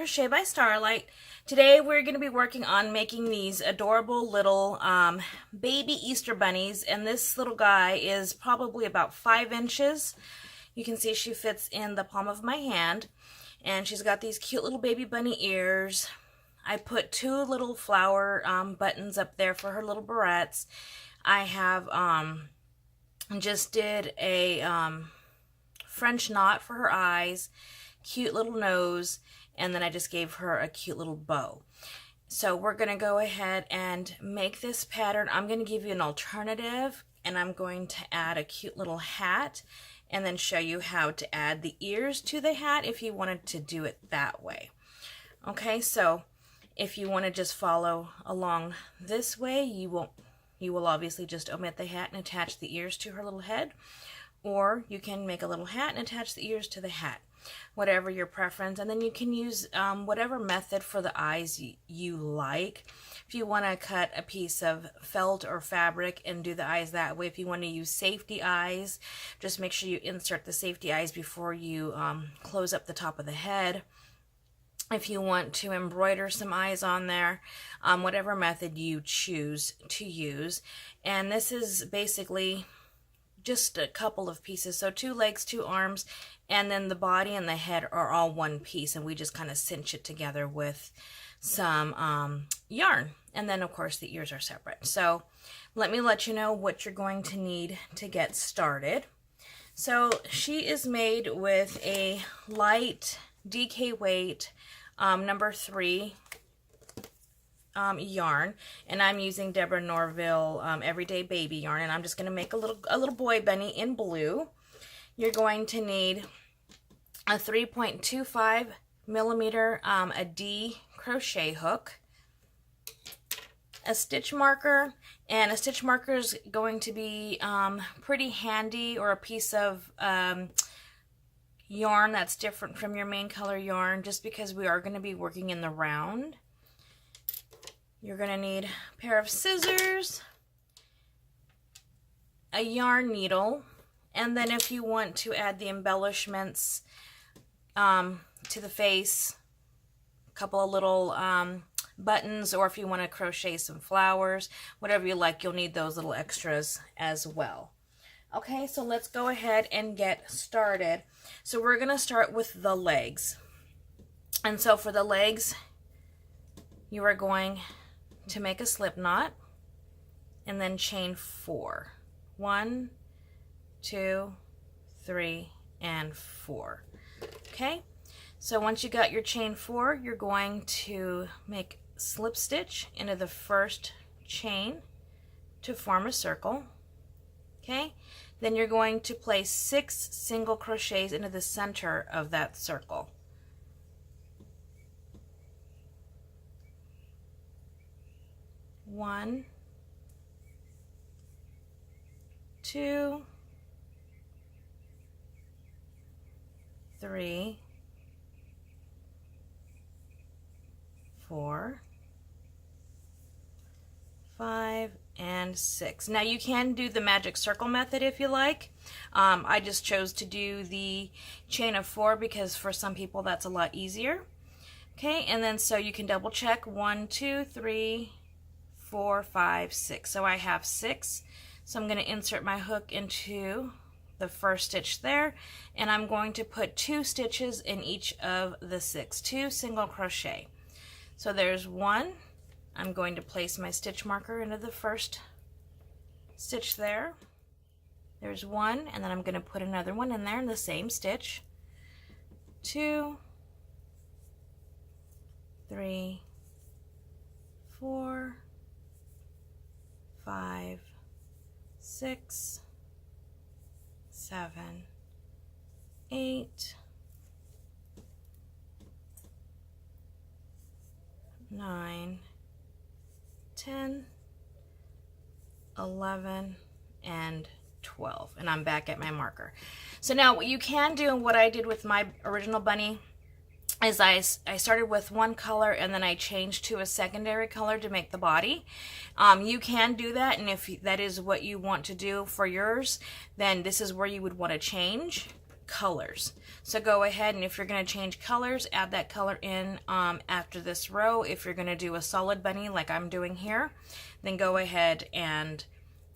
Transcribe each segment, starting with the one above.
Crochet by Starlight. Today we're going to be working on making these adorable little baby Easter bunnies, and this little guy is probably about 5 inches. You can see she fits in the palm of my hand, and she's got these cute little baby bunny ears. I put 2 little flower buttons up there for her little barrettes. I have just did a French knot for her eyes, cute little nose, and then I just gave her a cute little bow. So we're going to go ahead and make this pattern. I'm going to give you an alternative, and I'm going to add a cute little hat and then show you how to add the ears to the hat if you wanted to do it that way. Okay, so if you want to just follow along this way, you will obviously just omit the hat and attach the ears to her little head, or you can make a little hat and attach the ears to the hat, whatever your preference. And then you can use whatever method for the eyes you like. If you want to cut a piece of felt or fabric and do the eyes that way, if you want to use safety eyes, just make sure you insert the safety eyes before you close up the top of the head. If you want to embroider some eyes on there, whatever method you choose to use. And this is basically just a couple of pieces, so 2 legs, 2 arms, and then the body and the head are all one piece, and we just kind of cinch it together with some yarn. And then of course the ears are separate. So let you know what you're going to need to get started. So she is made with a light DK weight number 3 yarn, and I'm using Deborah Norville Everyday Baby yarn, and I'm just going to make a little boy bunny in blue. You're going to need a 3.25 millimeter a D crochet hook, a stitch marker, and a stitch marker is going to be pretty handy, or a piece of yarn that's different from your main color yarn, just because we are going to be working in the round. You're going to need a pair of scissors, a yarn needle, and then if you want to add the embellishments to the face, a couple of little buttons, or if you want to crochet some flowers, whatever you like, you'll need those little extras as well. Okay, so let's go ahead and get started. So we're going to start with the legs. And so for the legs, you are going to make a slip knot and then chain 4. 1, 2, 3, and 4. Okay, so once you got your chain 4, you're going to make slip stitch into the first chain to form a circle. Okay, then you're going to place 6 single crochets into the center of that circle. 1, 2, 3, 4, 5, and 6. Now you can do the magic circle method if you like. I just chose to do the chain of 4 because for some people that's a lot easier. Okay, and then so you can double check 1, 2, 3, 4, 5, 6. So I have 6. So I'm going to insert my hook into the first stitch there, and I'm going to put 2 stitches in each of the 6, 2 single crochet. So there's 1. I'm going to place my stitch marker into the first stitch there. There's 1, and then I'm going to put another one in there in the same stitch. 2, 3, 4, 5, 6, 7, 8, 9, 10, 11, and 12. And I'm back at my marker. So now what you can do, and what I did with my original bunny, is I started with one color and then I changed to a secondary color to make the body. You can do that, and if that is what you want to do for yours, then this is where you would want to change. colors. So go ahead, and if you're going to change colors, add that color in after this row. If you're going to do a solid bunny like I'm doing here, then go ahead and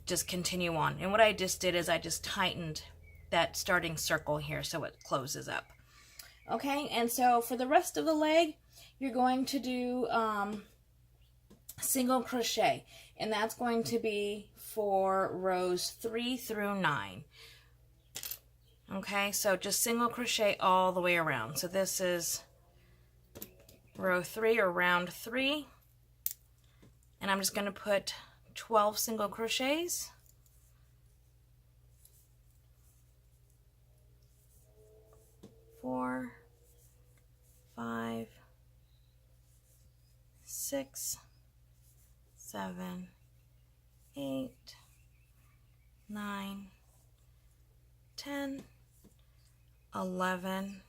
just continue on. And what I just did is I just tightened that starting circle here so it closes up. Okay, and so for the rest of the leg, you're going to do single crochet, and that's going to be for rows 3 through 9. Okay, so just single crochet all the way around. So this is row 3 or round 3, and I'm just going to put 12 single crochets. Four, 5, 6, 7, 8, 9, 10, 11,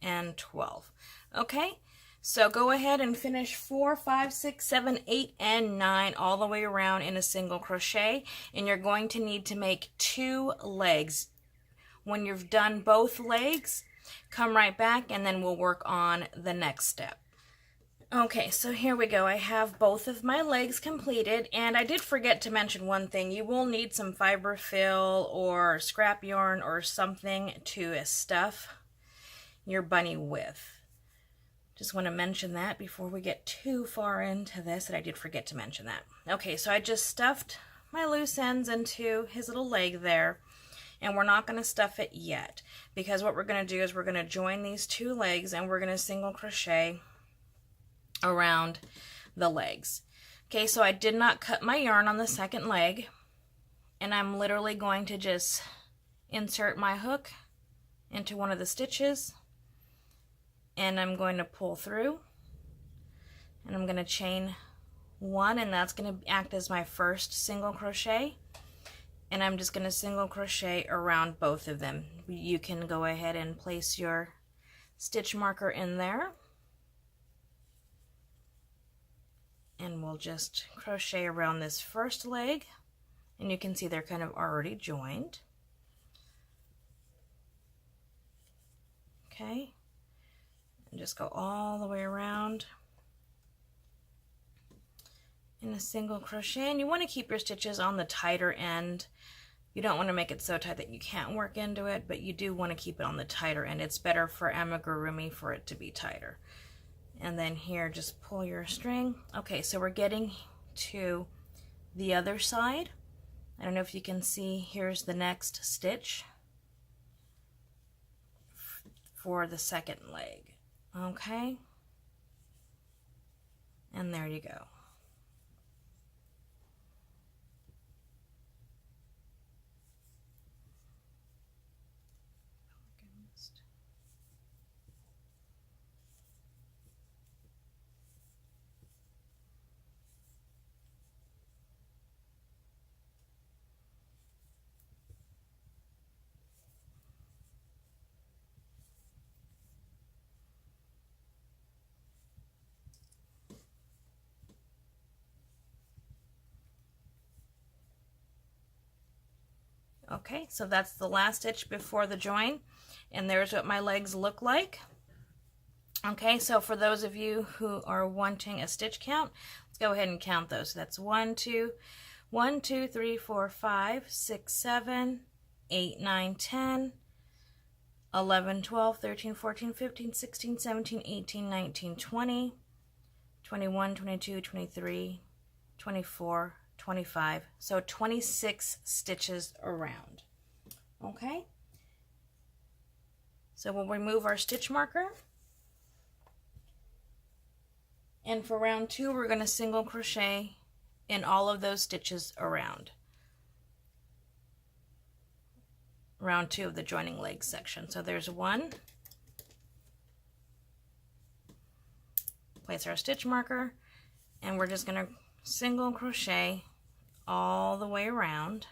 and 12. Okay, so go ahead and finish 4, 5, 6, 7, 8, and 9 all the way around in a single crochet, and you're going to need to make 2 legs. When you've done both legs, come right back and then we'll work on the next step. Okay, so here we go. I have both of my legs completed, and I did forget to mention one thing. You will need some fiber fill or scrap yarn or something to stuff your bunny with. Just want to mention that before we get too far into this, and I did forget to mention that. Okay, so I just stuffed my loose ends into his little leg there, and we're not going to stuff it yet, because what we're going to do is we're going to join these 2 legs and we're going to single crochet around the legs. Okay, so I did not cut my yarn on the second leg, and I'm literally going to just insert my hook into one of the stitches, and I'm going to pull through, and I'm going to chain 1, and that's going to act as my first single crochet, and I'm just going to single crochet around both of them. You can go ahead and place your stitch marker in there, and we'll just crochet around this first leg, and you can see they're kind of already joined. Okay, and just go all the way around in a single crochet, and you want to keep your stitches on the tighter end. You don't want to make it so tight that you can't work into it, but you do want to keep it on the tighter end. It's better for amigurumi for it to be tighter. And then here, just pull your string. Okay, so we're getting to the other side. I don't know if you can see, here's the next stitch for the second leg. Okay, and there you go. Okay, so that's the last stitch before the join, and there's what my legs look like. Okay, so for those of you who are wanting a stitch count, let's go ahead and count those. That's 1, 2, 3, 4, 5, 6, 7, 8, 9, 10, 11, 12, 13, 14, 15, 16, 17, 18, 19, 20, 21, 22, 23, 24, 25, so 26 stitches around. Okay, so we'll remove our stitch marker, and for round 2 we're going to single crochet in all of those stitches around round 2 of the joining legs section. So there's 1, place our stitch marker, and we're just going to single crochet all the way around,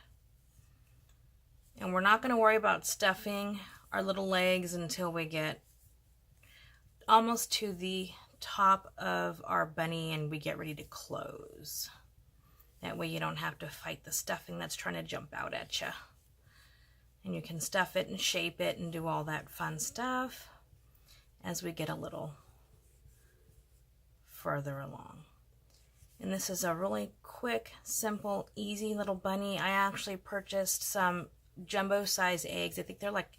and we're not going to worry about stuffing our little legs until we get almost to the top of our bunny and we get ready to close. That way you don't have to fight the stuffing that's trying to jump out at you. And you can stuff it and shape it and do all that fun stuff as we get a little further along. And this is a really quick, simple, easy little bunny. I actually purchased some jumbo size eggs. I think they're like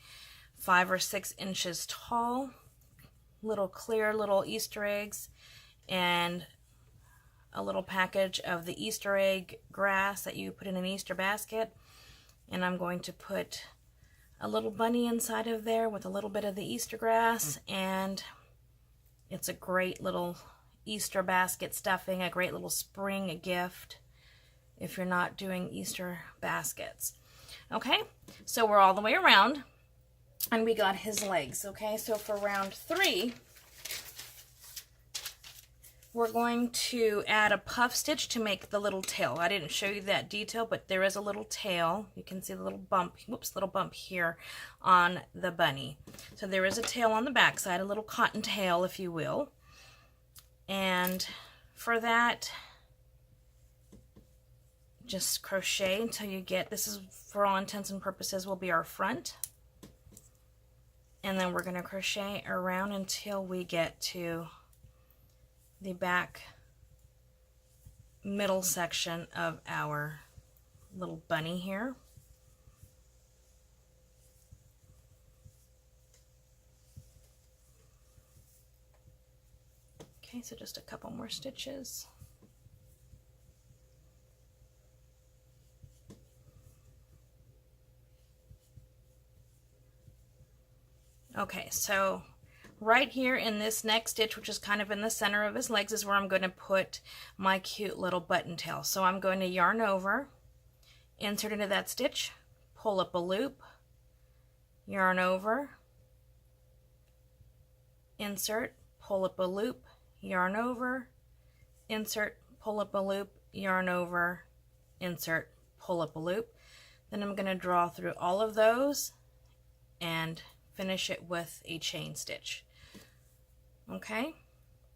5 or 6 inches tall. Little clear little Easter eggs, and a little package of the Easter egg grass that you put in an Easter basket. And I'm going to put a little bunny inside of there with a little bit of the Easter grass, and it's a great little Easter basket stuffing, a great little spring gift if you're not doing Easter baskets. Okay, so we're all the way around, and we got his legs. Okay, so for round 3, we're going to add a puff stitch to make the little tail. I didn't show you that detail, but there is a little tail. You can see the little bump, whoops, little bump here on the bunny. So there is a tail on the back side, a little cotton tail, if you will. And for that, just crochet until you get, this is for all intents and purposes will be our front. And then we're going to crochet around until we get to the back middle section of our little bunny here. Okay, so just a couple more stitches. Okay, so right here in this next stitch, which is kind of in the center of his legs, is where I'm going to put my cute little button tail. So I'm going to yarn over, insert into that stitch, pull up a loop, yarn over, insert, pull up a loop, yarn over, insert, pull up a loop, yarn over, insert, pull up a loop. Then I'm going to draw through all of those and finish it with a chain stitch. Okay,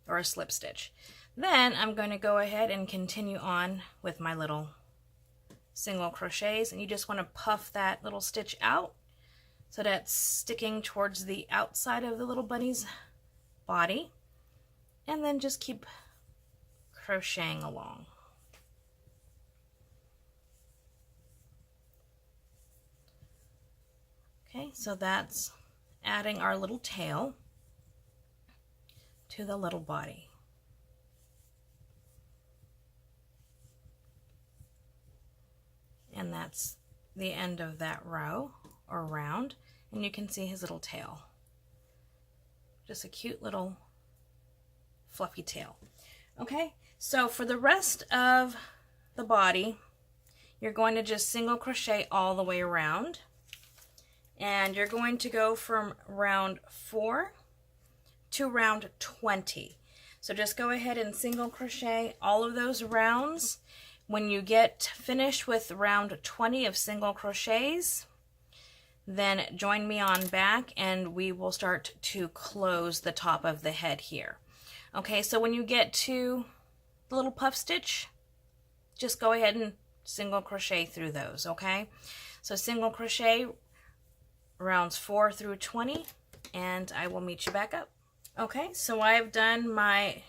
or a slip stitch. Then I'm going to go ahead and continue on with my little single crochets, and you just want to puff that little stitch out so that's sticking towards the outside of the little bunny's body, and then just keep crocheting along. Okay, so that's adding our little tail to the little body. And that's the end of that row or round, and you can see his little tail. Just a cute little fluffy tail. Okay, so for the rest of the body, you're going to just single crochet all the way around, and you're going to go from round 4 to round 20. So just go ahead and single crochet all of those rounds. When you get finished with round 20 of single crochets, then join me on back and we will start to close the top of the head here. Okay, so when you get to the little puff stitch, just go ahead and single crochet through those, okay? So single crochet rounds 4 through 20, and I will meet you back up. Okay, so I've done my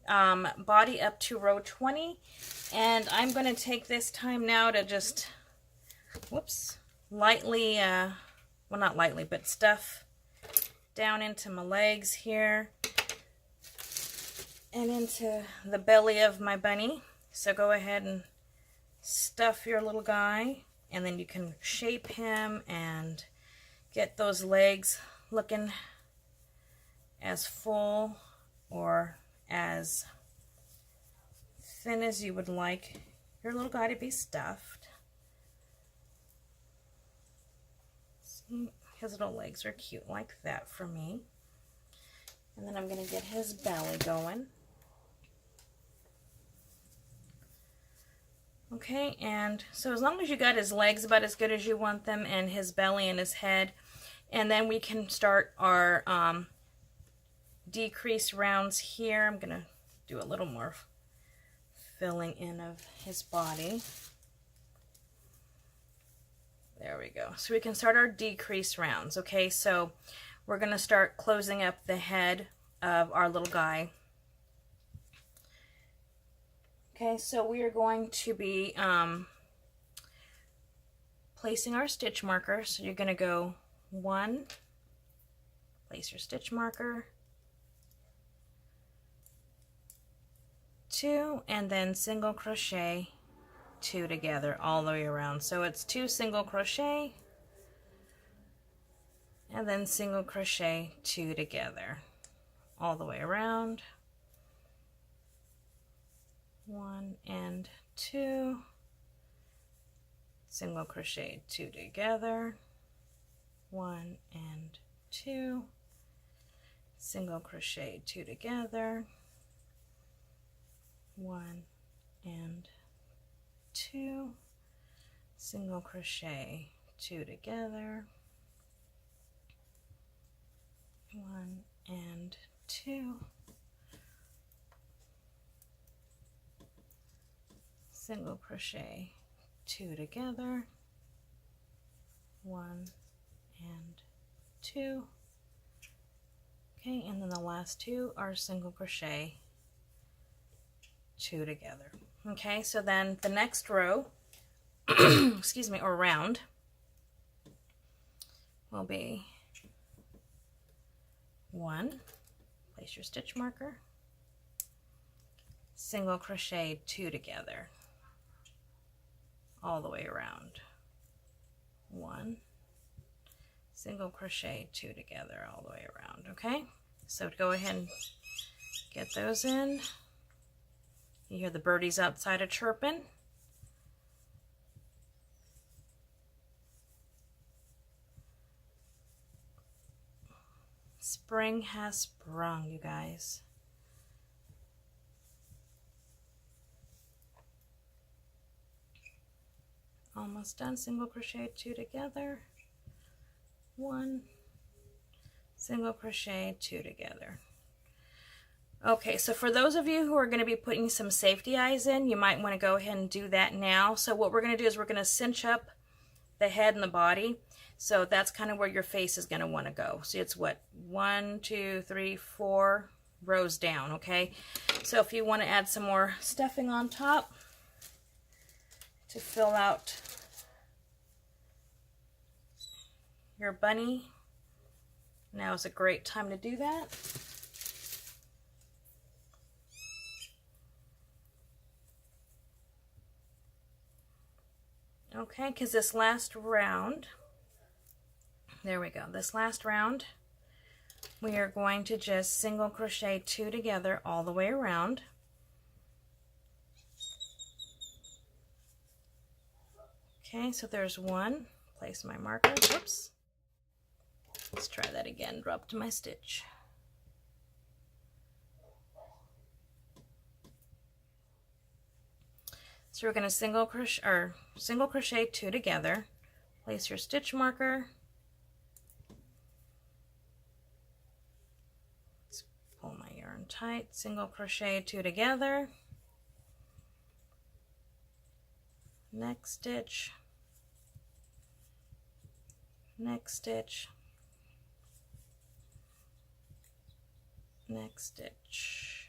body up to row 20, and I'm going to take this time now to just, whoops, lightly, well, not lightly, but stuff down into my legs here and into the belly of my bunny. So go ahead and stuff your little guy, and then you can shape him and get those legs looking as full or as thin as you would like your little guy to be stuffed. See, his little legs are cute like that for me. And then I'm going to get his belly going. Okay, and so as long as you got his legs about as good as you want them, and his belly and his head, and then we can start our decrease rounds here. I'm going to do a little more filling in of his body. There we go. So we can start our decrease rounds. Okay, so we're going to start closing up the head of our little guy. Okay, so we are going to be placing our stitch marker. So you're going to go 1, place your stitch marker, 2, and then single crochet 2 together all the way around. So it's 2 single crochet and then single crochet 2 together all the way around. 1 and 2, single crochet 2 together, 1 and 2, single crochet 2 together, 1 and 2, single crochet 2 together, 1 and 2, single crochet 2 together, 1 and 2. Okay, and then the last 2 are single crochet 2 together. Okay, so then the next row, excuse me, or round, will be 1, place your stitch marker, single crochet 2 together all the way around, 1, single crochet 2 together all the way around. Okay, so go ahead and get those in. You hear the birdies outside a chirping. Spring has sprung, you guys. Almost done. Single crochet 2 together, 1, single crochet 2 together. Okay, so for those of you who are going to be putting some safety eyes in, you might want to go ahead and do that now. So what we're going to do is we're going to cinch up the head and the body. So that's kind of where your face is going to want to go. So it's what, 1, 2, 3, 4 rows down, okay? So if you want to add some more stuffing on top to fill out your bunny, now is a great time to do that. Okay, because this last round, there we go, this last round, we are going to just single crochet 2 together all the way around. Okay, so there's 1, place my marker, whoops. Let's try that again, dropped my stitch. So we're going to single crochet 2 together, place your stitch marker, let's pull my yarn tight, single crochet 2 together, next stitch, next stitch, next stitch.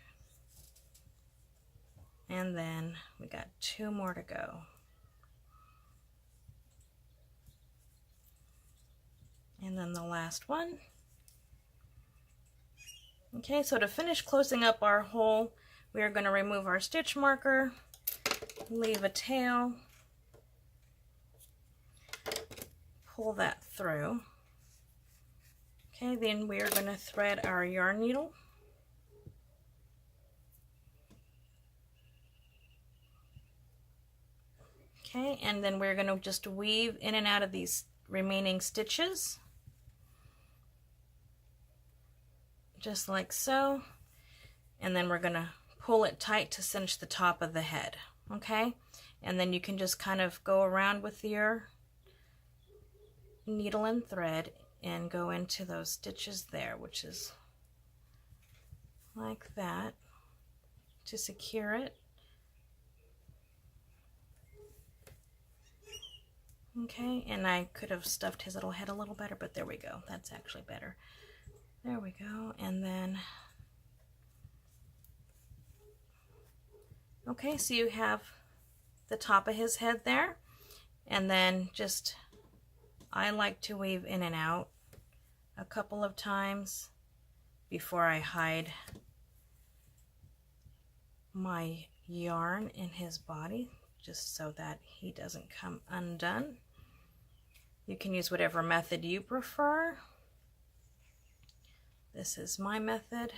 And then we got 2 more to go. And then the last one. Okay, so to finish closing up our hole, we are going to remove our stitch marker, leave a tail, pull that through. Okay, then we are going to thread our yarn needle. Okay, and then we're going to just weave in and out of these remaining stitches, just like so, and then we're going to pull it tight to cinch the top of the head. Okay, and then you can just kind of go around with your needle and thread and go into those stitches there, which is like that, to secure it. Okay, and I could have stuffed his little head a little better, but there we go. That's actually better. There we go. And then, okay, so you have the top of his head there. And then just, I like to weave in and out a couple of times before I hide my yarn in his body, just so that he doesn't come undone. You can use whatever method you prefer. This is my method.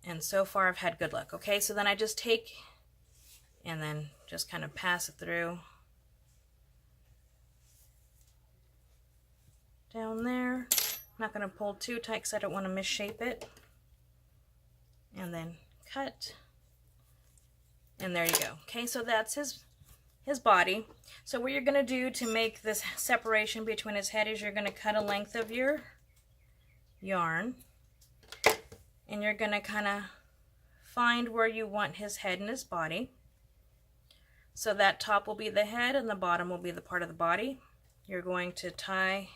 And so far I've had good luck. Okay, so then I just take and then just kind of pass it through down there. I'm not going to pull too tight because I don't want to misshape it. And then cut. And there you go. Okay, so that's his body. So what you're going to do to make this separation between his head is you're going to cut a length of your yarn. And you're going to kind of find where you want his head and his body. So that top will be the head and the bottom will be the part of the body. You're going to tie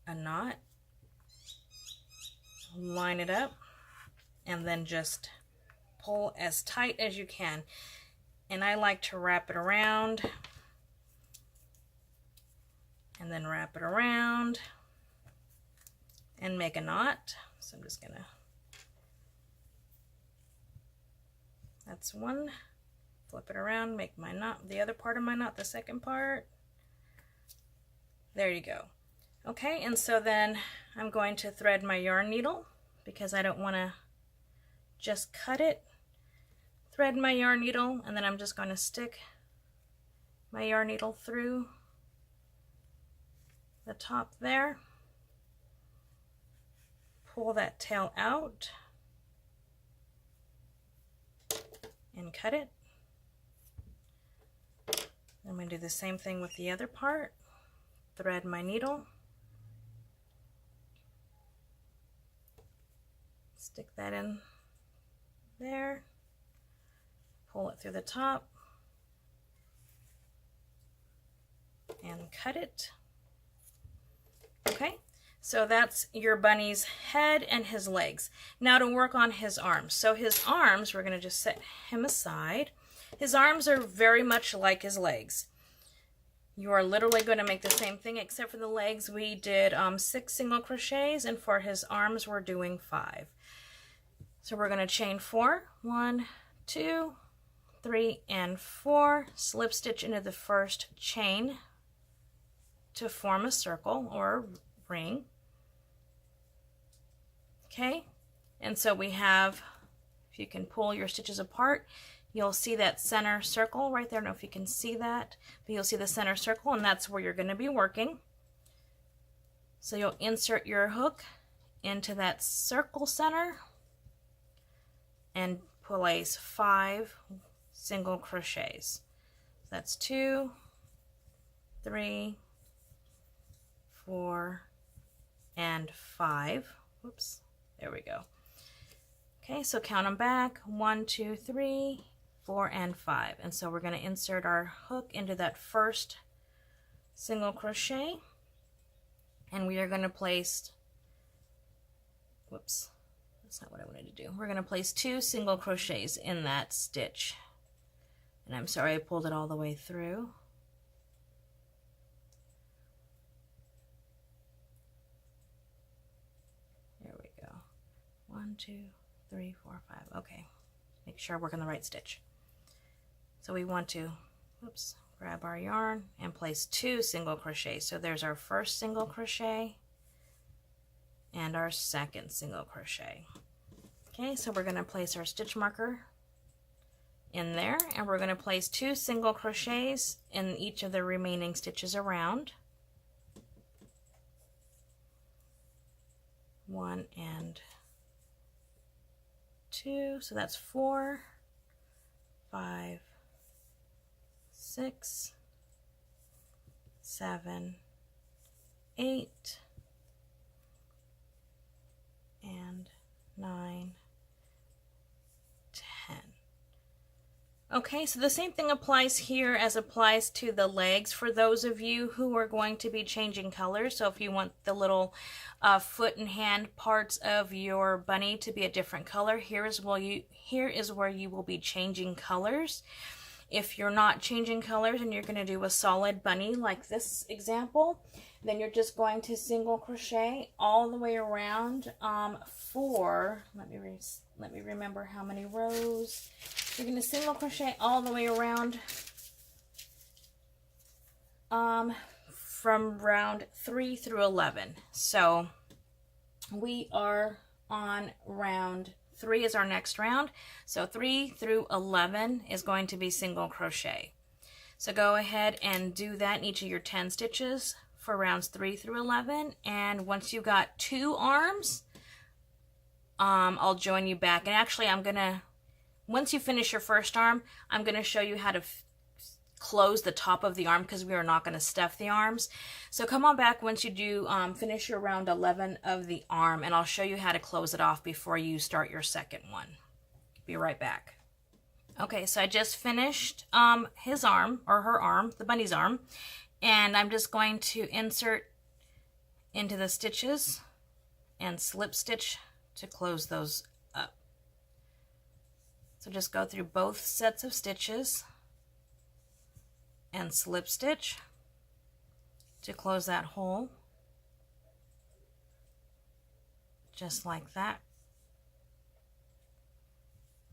a knot, line it up, and then just pull as tight as you can. And I like to wrap it around and then wrap it around and make a knot. So I'm just gonna, that's one, flip it around, make my knot, the other part of my knot, the second part. There you go. Okay, and so then I'm going to thread my yarn needle because I don't want to just cut it. Thread my yarn needle, and then I'm just going to stick my yarn needle through the top there. Pull that tail out and cut it. I'm going to do the same thing with the other part. Thread my needle, stick that in there, pull it through the top, and cut it. Okay, so that's your bunny's head and his legs. Now to work on his arms. So his arms, we're going to just set him aside. His arms are very much like his legs. You are literally going to make the same thing, except for the legs we did 6 single crochets, and for his arms we're doing 5. So we're going to chain 4, 1, 2, 3, and 4, slip stitch into the first chain to form a circle or a ring. Okay, and so we have, if you can pull your stitches apart, you'll see that center circle right there. I don't know if you can see that, but you'll see the center circle, and that's where you're going to be working. So you'll insert your hook into that circle center and place 5 single crochets. So that's 2, 3, 4, and 5. Whoops, there we go. Okay, so count them back, 1, 2, 3, 4, and 5. And so we're going to insert our hook into that first single crochet, and we are going to place, whoops, that's not what I wanted to do. We're going to place 2 single crochets in that stitch. And I'm sorry I pulled it all the way through. There we go. 1, 2, 3, 4, 5. Okay, make sure I work on the right stitch. So we want to, whoops, grab our yarn and place 2 single crochets. So there's our first single crochet and our second single crochet. Okay, so we're going to place our stitch marker in there, and we're going to place 2 single crochets in each of the remaining stitches around. 1 and 2, so that's 4, 5, 6, 7, 8, and 9, 10. Okay, so the same thing applies here as applies to the legs for those of you who are going to be changing colors. So if you want the little foot and hand parts of your bunny to be a different color, here is where you will be changing colors. If you're not changing colors and you're going to do a solid bunny like this example, then you're just going to single crochet all the way around for, let me remember how many rows. You're going to single crochet all the way around from round 3 through 11. So we are on round 3 is our next round. So 3 through 11 is going to be single crochet. So go ahead and do that in each of your 10 stitches for rounds 3 through 11. And once you got 2 arms, I'll join you back. And actually, once you finish your first arm, I'm going to show you how to close the top of the arm because we are not going to stuff the arms. So come on back once you do finish your round 11 of the arm, and I'll show you how to close it off before you start your second one. Be right back. Okay, so I just finished his arm, or her arm, the bunny's arm, and I'm just going to insert into the stitches and slip stitch to close those up. So just go through both sets of stitches and slip stitch to close that hole, just like that.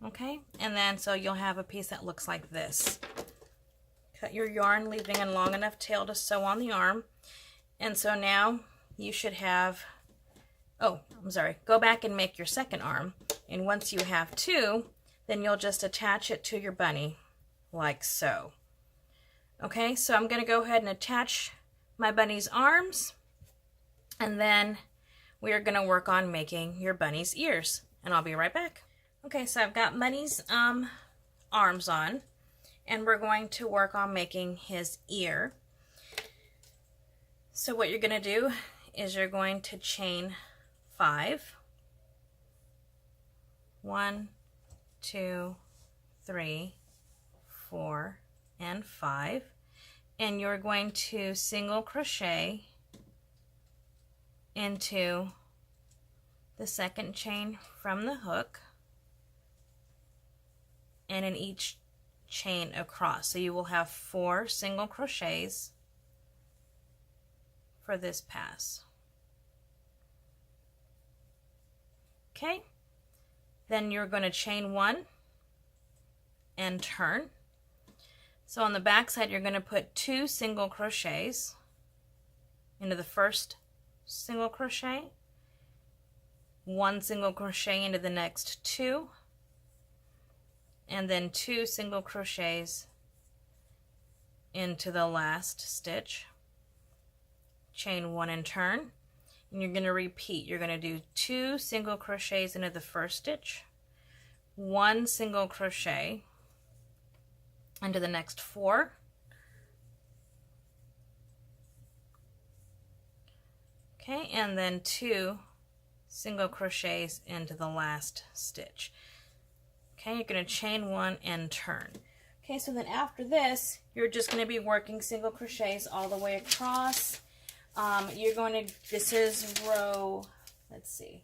Okay, and then so you'll have a piece that looks like this. Cut your yarn, leaving a long enough tail to sew on the arm. And so now you should have, oh, I'm sorry, go back and make your second arm. And once you have 2, then you'll just attach it to your bunny like so. Okay, so I'm going to go ahead and attach my bunny's arms, and then we are going to work on making your bunny's ears, and I'll be right back. Okay, so I've got bunny's arms on, and we're going to work on making his ear. So what you're going to do is you're going to chain 5. 1, 2, 3, 4, and 5, and you're going to single crochet into the second chain from the hook and in each chain across. So you will have 4 single crochets for this pass. Okay, then you're going to chain 1 and turn. So on the back side, you're going to put 2 single crochets into the first single crochet, 1 single crochet into the next 2, and then 2 single crochets into the last stitch. Chain 1 and turn. And you're going to repeat. You're going to do 2 single crochets into the first stitch, 1 single crochet into the next 4, okay, and then 2 single crochets into the last stitch. Okay, you're going to chain 1 and turn. Okay, so then after this, you're just going to be working single crochets all the way across. You're going to, this is row, let's see,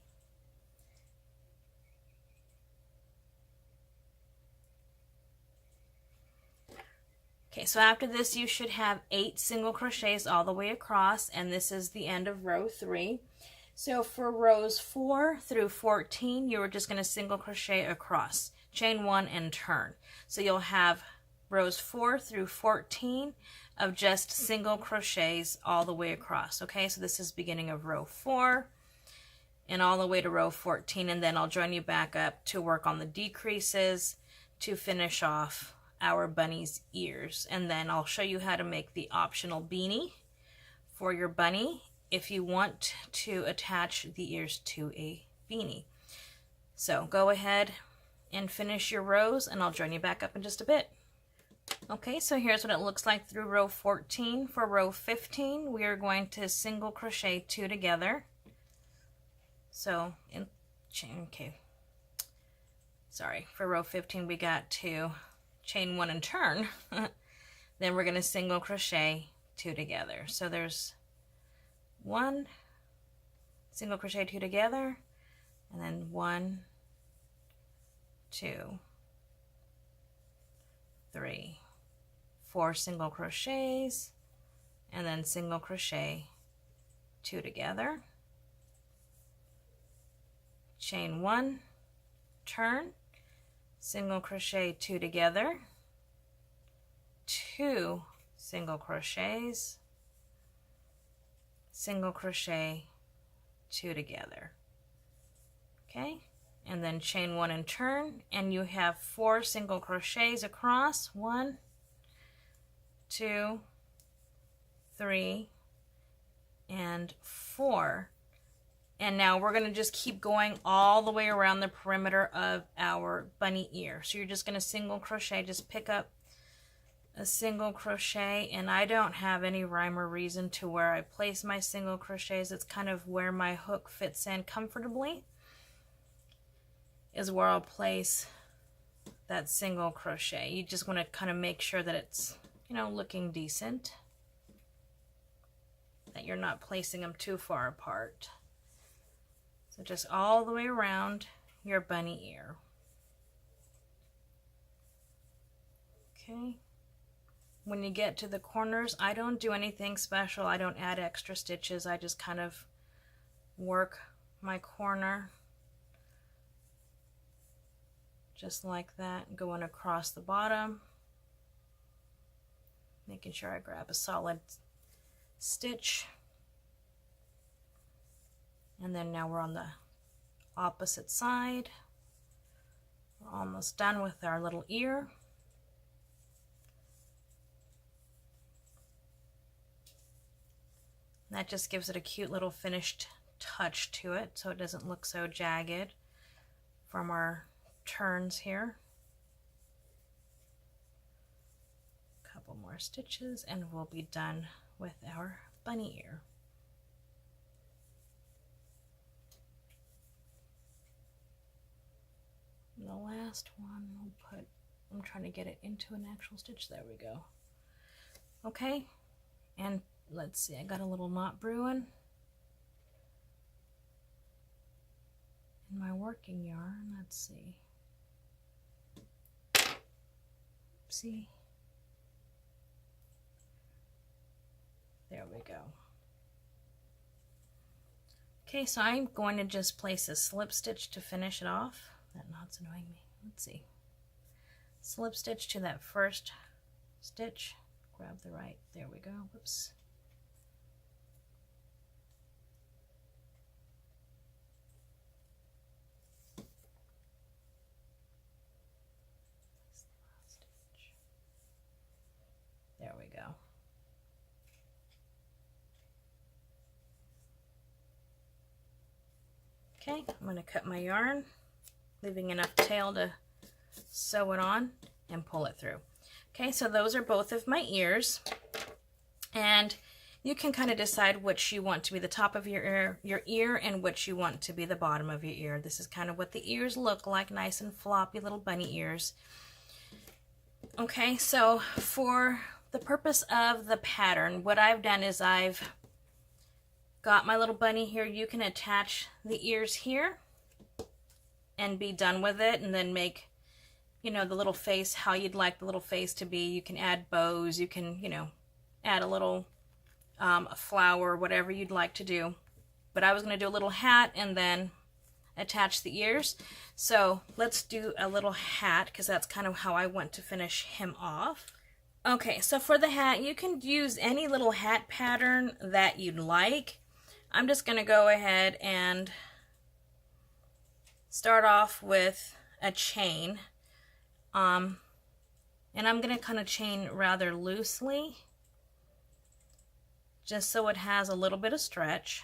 okay, so after this you should have 8 single crochets all the way across, and this is the end of row 3. So for rows 4 through 14, you are just going to single crochet across, chain 1 and turn. So you'll have rows 4 through 14 of just single crochets all the way across. Okay, so this is beginning of row 4 and all the way to row 14, and then I'll join you back up to work on the decreases to finish off our bunny's ears, and then I'll show you how to make the optional beanie for your bunny if you want to attach the ears to a beanie. So go ahead and finish your rows, and I'll join you back up in just a bit. Okay, so here's what it looks like through row 14. For row 15, we are going to single crochet 2 together. So okay, sorry, for row 15 we got 2, chain 1 and turn, then we're going to single crochet 2 together. So there's 1, single crochet 2 together, and then 1, 2, 3, 4 single crochets, and then single crochet 2 together, chain 1, turn, single crochet 2 together, 2 single crochets, single crochet 2 together. Okay, and then chain 1 and turn, and you have 4 single crochets across. 1, 2, 3, and 4. And now we're going to just keep going all the way around the perimeter of our bunny ear. So you're just going to single crochet, just pick up a single crochet, and I don't have any rhyme or reason to where I place my single crochets. It's kind of where my hook fits in comfortably is where I'll place that single crochet. You just want to kind of make sure that it's, you know, looking decent, that you're not placing them too far apart. So just all the way around your bunny ear. Okay. When you get to the corners, I don't do anything special. I don't add extra stitches. I just kind of work my corner just like that, going across the bottom, making sure I grab a solid stitch. And then now we're on the opposite side. We're almost done with our little ear. That just gives it a cute little finished touch to it, so it doesn't look so jagged from our turns here. A couple more stitches and we'll be done with our bunny ear. And the last one we'll put, I'm trying to get it into an actual stitch. There we go. Okay, and let's see, I got a little knot brewing in my working yarn. Let's see. See? There we go. Okay, so I'm going to just place a slip stitch to finish it off. That knot's annoying me. Let's see. Slip stitch to that first stitch. Grab the right. There we go. Whoops. There we go. Okay, I'm going to cut my yarn, leaving enough tail to sew it on and pull it through. Okay, so those are both of my ears, and you can kind of decide which you want to be the top of your ear and which you want to be the bottom of your ear. This is kind of what the ears look like, nice and floppy little bunny ears. Okay, so for the purpose of the pattern, what I've done is I've got my little bunny here. You can attach the ears here and be done with it, and then make, you know, the little face how you'd like the little face to be. You can add bows, you can, you know, add a little a flower, whatever you'd like to do. But I was going to do a little hat and then attach the ears. So let's do a little hat, because that's kind of how I want to finish him off. Okay, so for the hat, you can use any little hat pattern that you'd like. I'm just going to go ahead and start off with a chain. And I'm going to kind of chain rather loosely, just so it has a little bit of stretch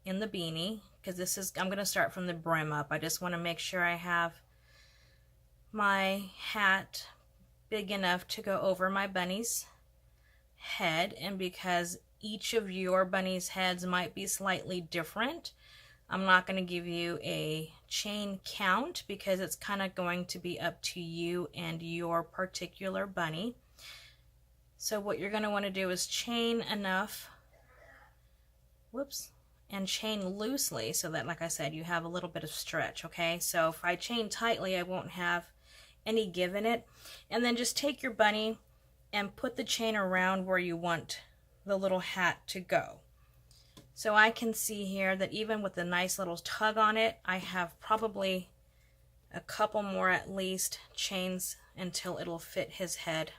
in the beanie, because this is, I'm going to start from the brim up. I just want to make sure I have my hat big enough to go over my bunny's head, and because each of your bunny's heads might be slightly different, I'm not going to give you a chain count because it's kind of going to be up to you and your particular bunny. So what you're going to want to do is chain enough, whoops, and chain loosely so that, like I said, you have a little bit of stretch, okay? So if I chain tightly, I won't have any give in it. And then just take your bunny and put the chain around where you want the little hat to go. So I can see here that even with the nice little tug on it, I have probably a couple more at least chains until it'll fit his head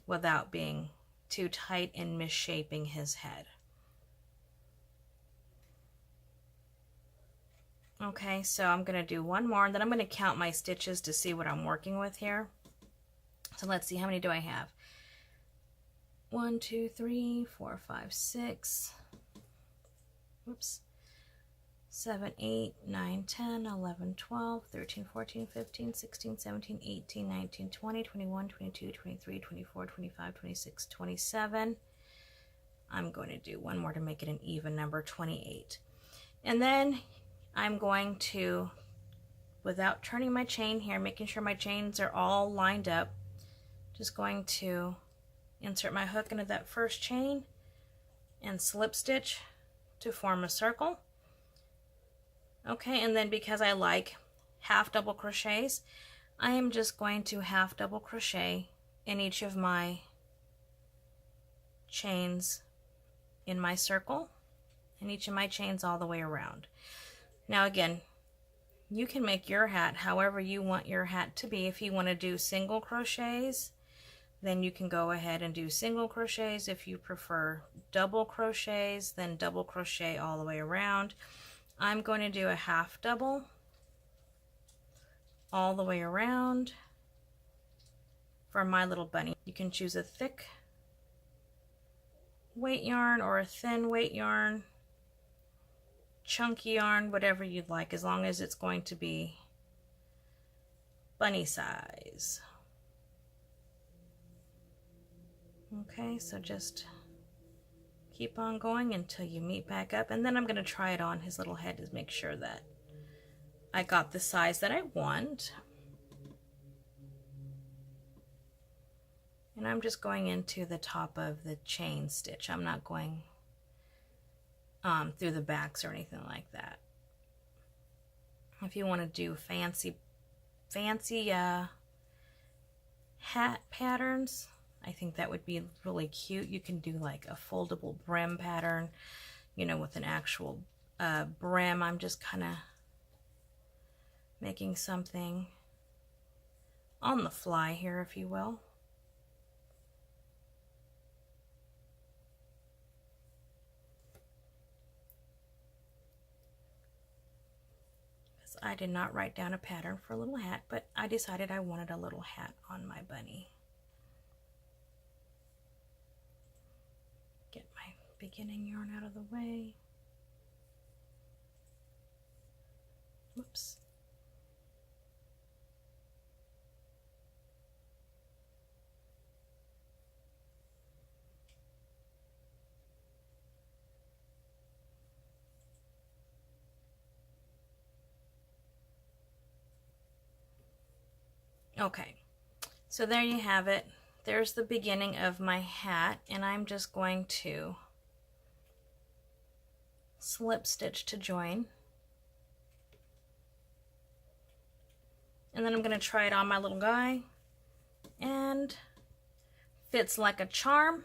without being too tight and misshaping his head. Okay, so I'm going to do one more, and then I'm going to count my stitches to see what I'm working with here. So let's see, how many do I have? 1, 2, 3, 4, 5, 6. Whoops. 7, 8, 9, 10, 11, 12, 13, 14, 15, 16, 17, 18, 19, 20, 21, 22, 23, 24, 25, 26, 27. I'm going to do one more to make it an even number, 28. And then I'm going to, without turning my chain here, making sure my chains are all lined up, just going to insert my hook into that first chain and slip stitch to form a circle. Okay, and then because I like half double crochets, I am just going to half double crochet in each of my chains in my circle and each of my chains all the way around. Now again, you can make your hat however you want your hat to be. If you want to do single crochets, then you can go ahead and do single crochets. If you prefer double crochets, then double crochet all the way around. I'm going to do a half double all the way around for my little bunny. You can choose a thick weight yarn or a thin weight yarn, chunky yarn, whatever you'd like, as long as it's going to be bunny size. Okay, so just keep on going until you meet back up, and then I'm going to try it on his little head to make sure that I got the size that I want. And I'm just going into the top of the chain stitch. I'm not going through the backs or anything like that. If you want to do fancy hat patterns, I think that would be really cute. You can do like a foldable brim pattern, you know, with an actual brim. I'm just kind of making something on the fly here, if you will. I did not write down a pattern for a little hat, but I decided I wanted a little hat on my bunny. Get my beginning yarn out of the way. Whoops. Okay, so there you have it. There's the beginning of my hat, and I'm just going to slip stitch to join. And then I'm going to try it on my little guy, and fits like a charm.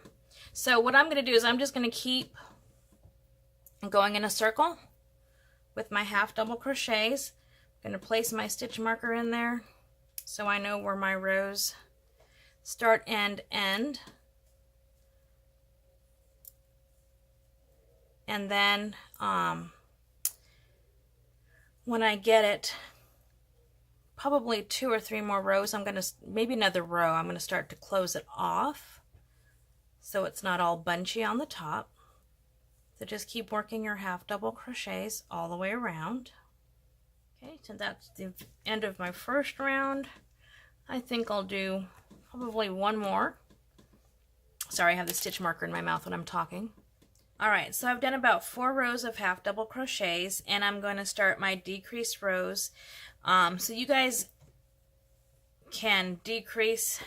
So what I'm going to do is I'm just going to keep going in a circle with my half double crochets. I'm going to place my stitch marker in there so I know where my rows start and end. And then when I get it, probably 2 or 3 more rows, I'm gonna, maybe another row, I'm gonna start to close it off so it's not all bunchy on the top. So just keep working your half double crochets all the way around. Okay, so that's the end of my first round. I think I'll do probably one more. Sorry, I have the stitch marker in my mouth when I'm talking. Alright, so I've done about 4 rows of half double crochets, and I'm going to start my decreased rows. So you guys can decrease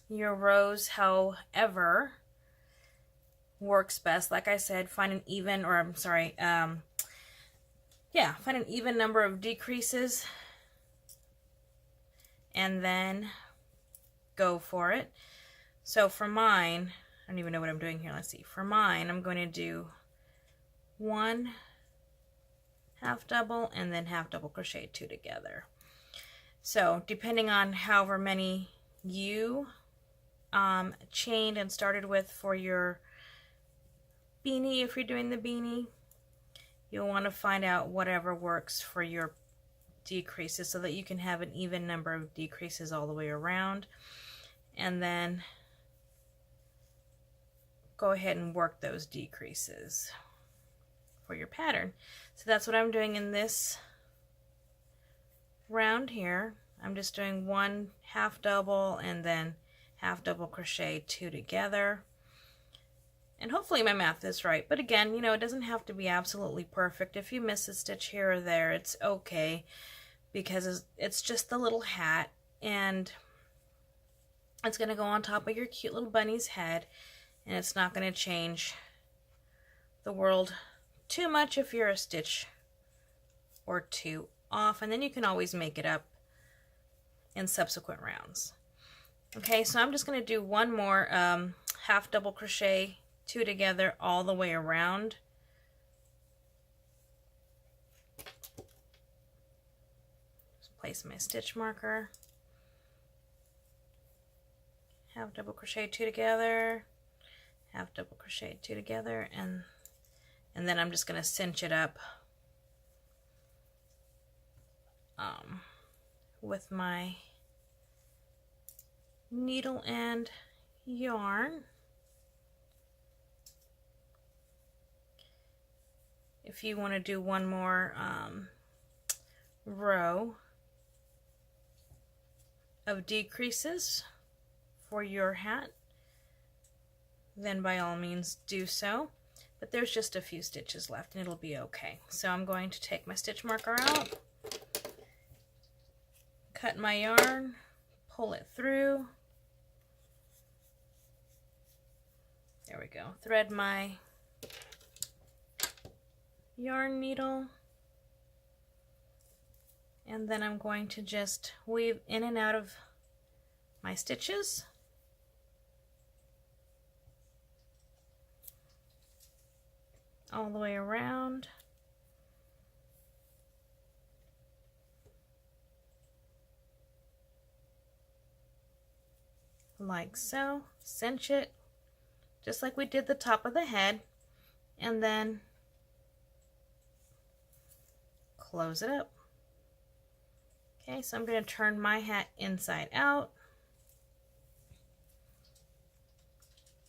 your rows however works best. Like I said, find an even, or I'm sorry, find an even number of decreases and then go for it. So for mine, I don't even know what I'm doing here. Let's see. For mine, I'm going to do 1 half double and then half double crochet 2 together. So depending on however many you chained and started with for your beanie, if you're doing the beanie, you'll want to find out whatever works for your decreases so that you can have an even number of decreases all the way around, and then go ahead and work those decreases for your pattern. So that's what I'm doing in this round here. I'm just doing 1 half double and then half double crochet 2 together. And hopefully my math is right, but again, you know, it doesn't have to be absolutely perfect. If you miss a stitch here or there, it's okay, because it's just the little hat, and it's going to go on top of your cute little bunny's head, and it's not going to change the world too much if you're a stitch or 2 off, and then you can always make it up in subsequent rounds. Okay, so I'm just going to do one more half double crochet 2 together all the way around. Just place my stitch marker, half double crochet 2 together, half double crochet 2 together, and then I'm just going to cinch it up with my needle and yarn. If you want to do one more row of decreases for your hat, then by all means do so. But there's just a few stitches left and it'll be okay. So I'm going to take my stitch marker out, cut my yarn, pull it through. There we go. Thread my yarn needle, and then I'm going to just weave in and out of my stitches. All the way around. Like so. Cinch it just like we did the top of the head, and then close it up. Okay, so I'm going to turn my hat inside out,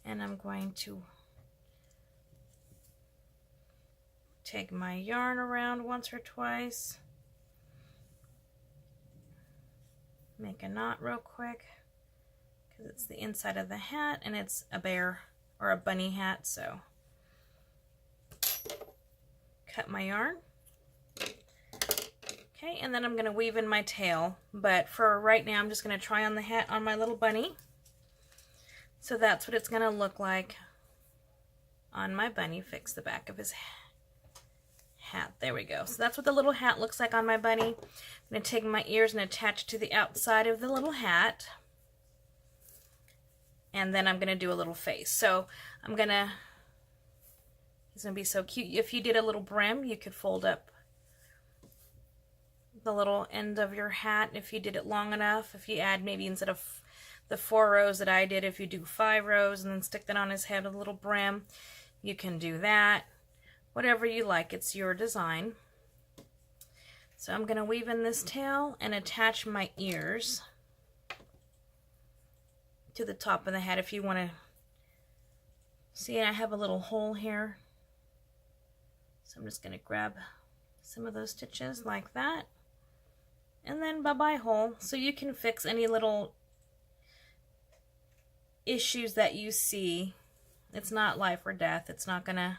and I'm going to take my yarn around once or twice, make a knot real quick because it's the inside of the hat and it's a bear or a bunny hat, so cut my yarn. Okay, and then I'm going to weave in my tail, but for right now I'm just going to try on the hat on my little bunny. So that's what it's going to look like on my bunny. Fix the back of his hat. There we go. So that's what the little hat looks like on my bunny. I'm going to take my ears and attach it to the outside of the little hat. And then I'm going to do a little face. So I'm going to, he's going to be so cute. If you did a little brim, you could fold up the little end of your hat if you did it long enough. If you add maybe instead of the 4 rows that I did, if you do 5 rows and then stick that on his head with a little brim, you can do that. Whatever you like, it's your design. So I'm going to weave in this tail and attach my ears to the top of the head. If you want to see, I have a little hole here, so I'm just going to grab some of those stitches like that, and then bye-bye hole. So you can fix any little issues that you see. It's not life or death. It's not gonna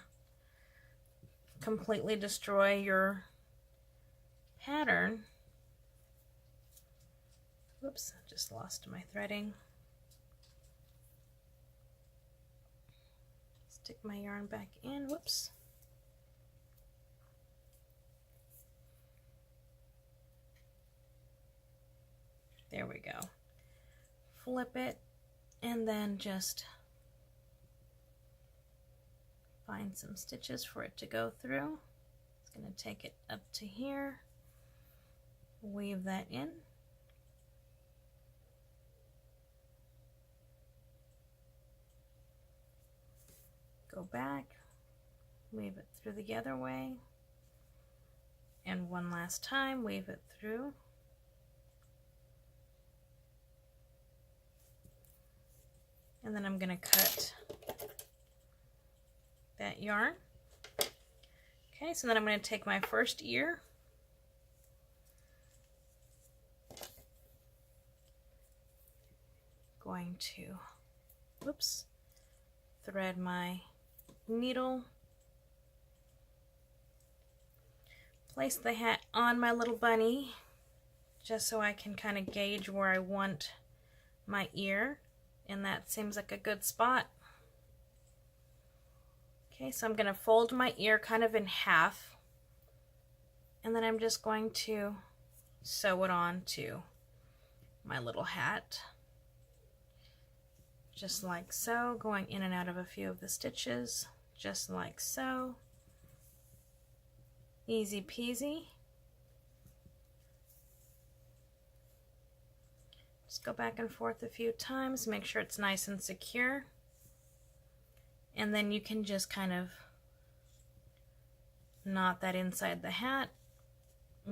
completely destroy your pattern. Whoops, I just lost my threading. Stick my yarn back in. Whoops. There we go. Flip it and then just find some stitches for it to go through. It's going to take it up to here. Weave that in. Go back, weave it through the other way, and one last time, weave it through. And then I'm going to cut that yarn. Okay, so then I'm going to take my first ear, going to, whoops, thread my needle, place the hat on my little bunny just so I can kind of gauge where I want my ear, and that seems like a good spot. Okay, so I'm going to fold my ear kind of in half, and then I'm just going to sew it on to my little hat, just like so, going in and out of a few of the stitches, just like so. Easy peasy. Just go back and forth a few times, make sure it's nice and secure. And then you can just kind of knot that inside the hat,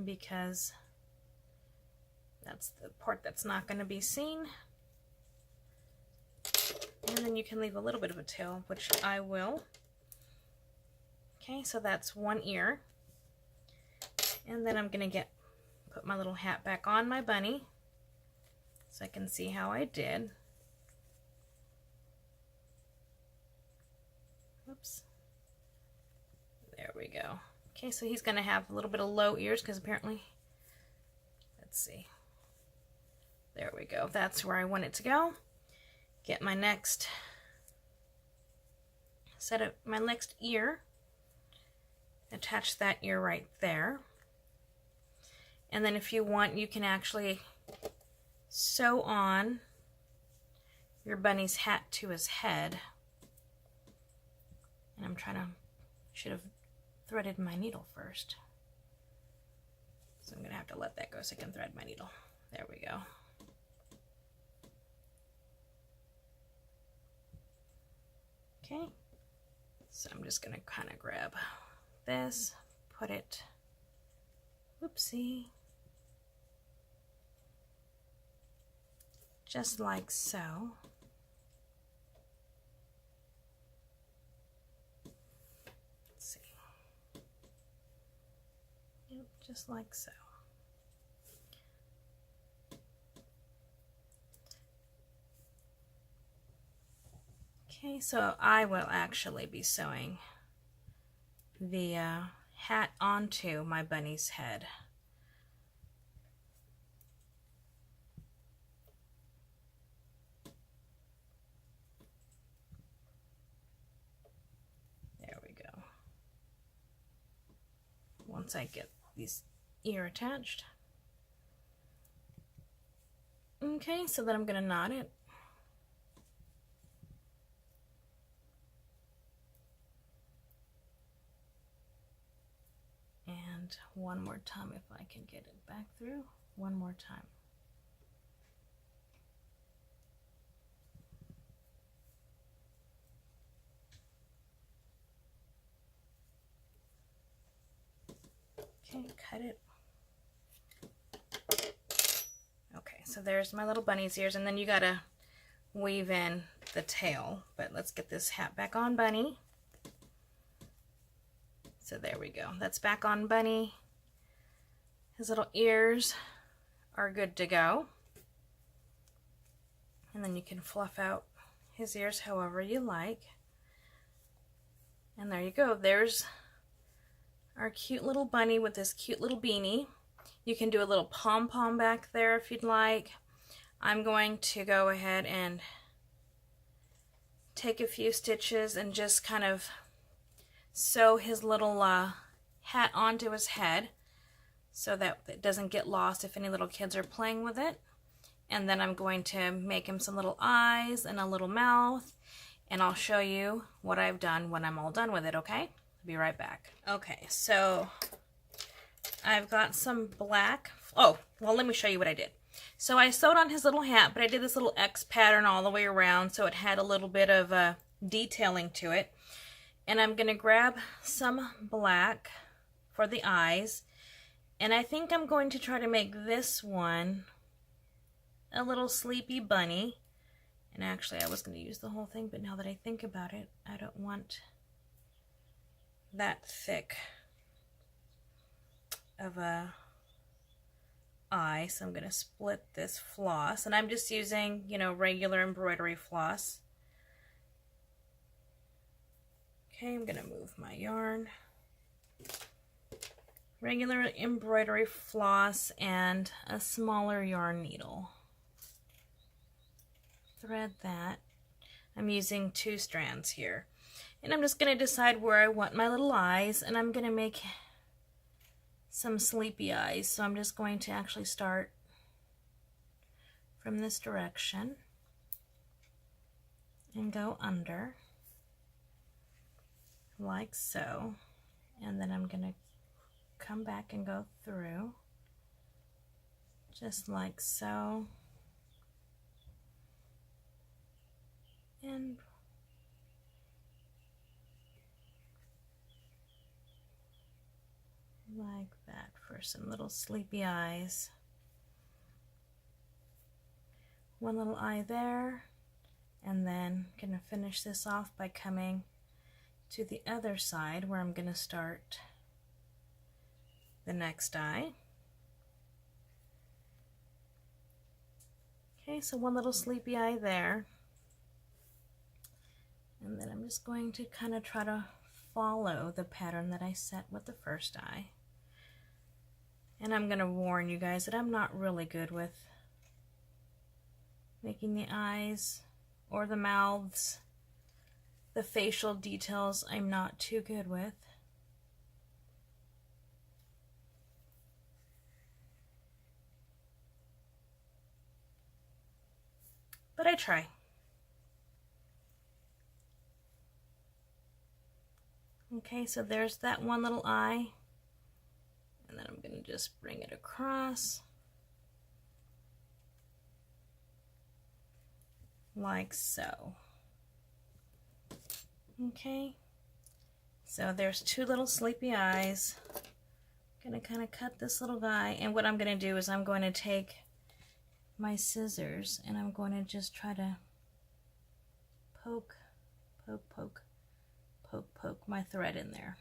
because that's the part that's not going to be seen. And then you can leave a little bit of a tail, which I will. Okay, so that's one ear. And then I'm going to put my little hat back on my bunny so I can see how I did. Oops. There we go. Okay, so he's going to have a little bit of low ears because apparently, let's see. There we go. That's where I want it to go. Get my next my next ear. Attach that ear right there. And then if you want, you can actually sew on your bunny's hat to his head. And I'm should have threaded my needle first. So I'm going to have to let that go so I can thread my needle. There we go. Okay, so I'm just going to kind of grab this, put it, whoopsie, just like so. Let's see. Yep, just like so. Okay, so I will actually be sewing the hat onto my bunny's head. There we go. Once I get these ear attached. Okay, so then I'm going to knot it. And one more time if I can get it back through. One more time. Okay, cut it. Okay, so there's my little bunny's ears, and then you gotta weave in the tail. But let's get this hat back on Bunny. So there we go. That's back on Bunny. His little ears are good to go. And then you can fluff out his ears however you like. And there you go. There's our cute little bunny with this cute little beanie. You can do a little pom-pom back there if you'd like. I'm going to go ahead and take a few stitches and just kind of sew his little hat onto his head so that it doesn't get lost if any little kids are playing with it. And then I'm going to make him some little eyes and a little mouth, and I'll show you what I've done when I'm all done with it, okay? Be right back. Okay, so I've got some black. Oh, well, let me show you what I did. So I sewed on his little hat, but I did this little X pattern all the way around so it had a little bit of detailing to it. And I'm going to grab some black for the eyes. And I think I'm going to try to make this one a little sleepy bunny. And actually, I was going to use the whole thing, but now that I think about it, I don't want that thick of a eye, so I'm going to split this floss, and I'm just using, you know, regular embroidery floss. Okay, I'm going to move my yarn. Regular embroidery floss and a smaller yarn needle. Thread that. I'm using 2 strands here. And I'm just going to decide where I want my little eyes, and I'm going to make some sleepy eyes. So I'm just going to actually start from this direction and go under like so. And then I'm going to come back and go through just like so. And like that for some little sleepy eyes. One little eye there, and then I'm going to finish this off by coming to the other side where I'm going to start the next eye. Okay, so one little sleepy eye there. And then I'm just going to kind of try to follow the pattern that I set with the first eye. And I'm going to warn you guys that I'm not really good with making the eyes or the mouths. The facial details I'm not too good with. But I try. Okay, so there's that one little eye. And then I'm going to just bring it across like so. Okay, so there's 2 little sleepy eyes. I'm going to kind of cut this little guy, and what I'm going to do is I'm going to take my scissors and I'm going to just try to poke my thread in there.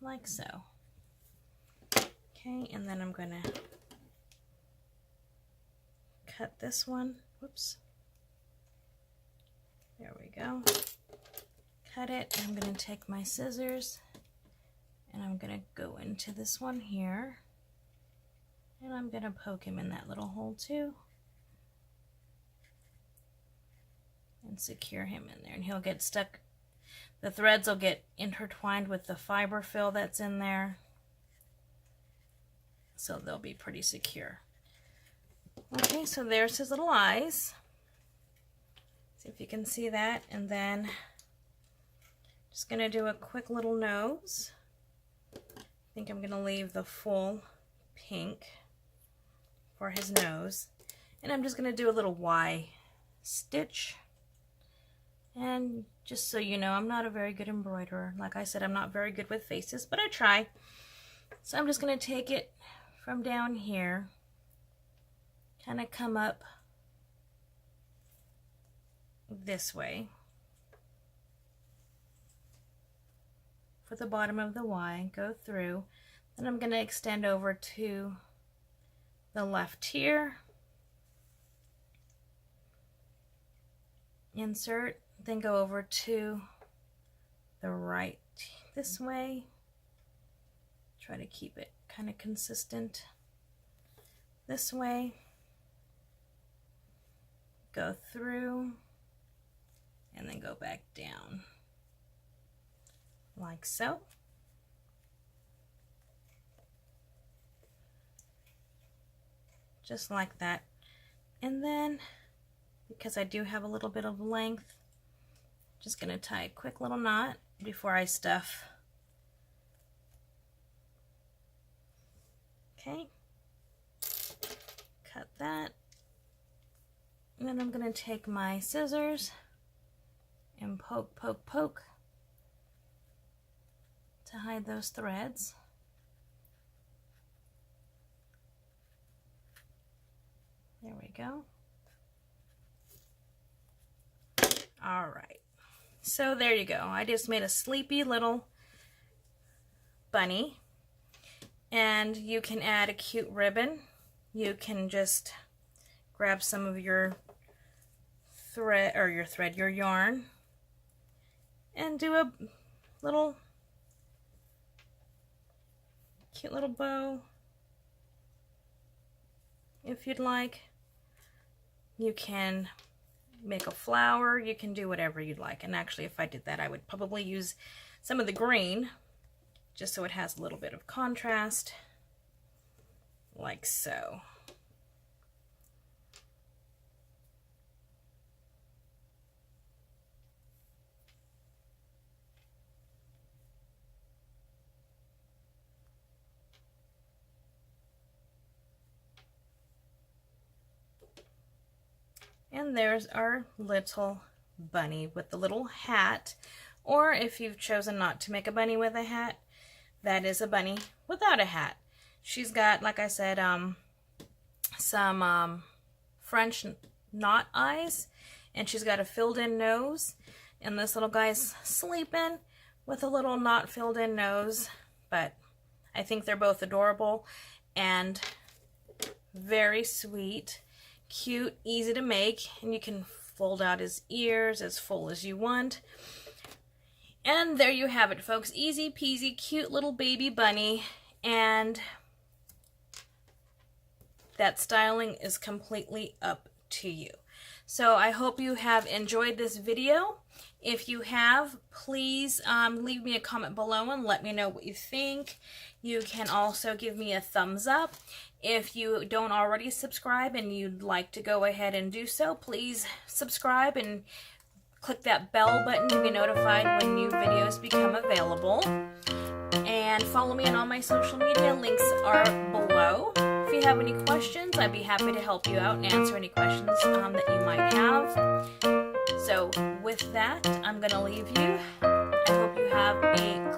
Like so. Okay, and then I'm going to cut this one. Whoops. There we go. Cut it. I'm going to take my scissors and I'm going to go into this one here. And I'm going to poke him in that little hole too. And secure him in there. And he'll get stuck. The threads will get intertwined with the fiber fill that's in there. So they'll be pretty secure. Okay, so there's his little eyes. See if you can see that. And then just going to do a quick little nose. I think I'm going to leave the full pink for his nose. And I'm just going to do a little Y stitch. And just so you know, I'm not a very good embroiderer. Like I said, I'm not very good with faces, but I try. So I'm just going to take it from down here, kind of come up this way for the bottom of the Y, go through. Then I'm going to extend over to the left here, insert, then go over to the right this way. Try to keep it kind of consistent. This way. Go through and then go back down like so. Just like that. And then, because I do have a little bit of length, just going to tie a quick little knot before I stuff. Okay. Cut that. And then I'm going to take my scissors and poke, poke, poke to hide those threads. There we go. All right. So there you go. I just made a sleepy little bunny. And you can add a cute ribbon. You can just grab some of your thread, or your yarn, and do a little cute little bow if you'd like. You can make a flower, you can do whatever you'd like. And actually, if I did that, I would probably use some of the green just so it has a little bit of contrast, like so. And there's our little bunny with the little hat. Or if you've chosen not to make a bunny with a hat, that is a bunny without a hat. She's got, like I said, some French knot eyes, and she's got a filled in nose. And this little guy's sleeping with a little not filled in nose. But I think they're both adorable and very sweet. Cute, easy to make, and you can fold out his ears as full as you want. And there you have it, folks. Easy peasy, cute little baby bunny. And that styling is completely up to you. So I hope you have enjoyed this video. If you have, please leave me a comment below and let me know what you think. You can also give me a thumbs up. If you don't already subscribe and you'd like to go ahead and do so, please subscribe and click that bell button to be notified when new videos become available. And follow me on all my social media. Links are below. If you have any questions, I'd be happy to help you out and answer any questions that you might have. So with that, I'm going to leave you. I hope you have a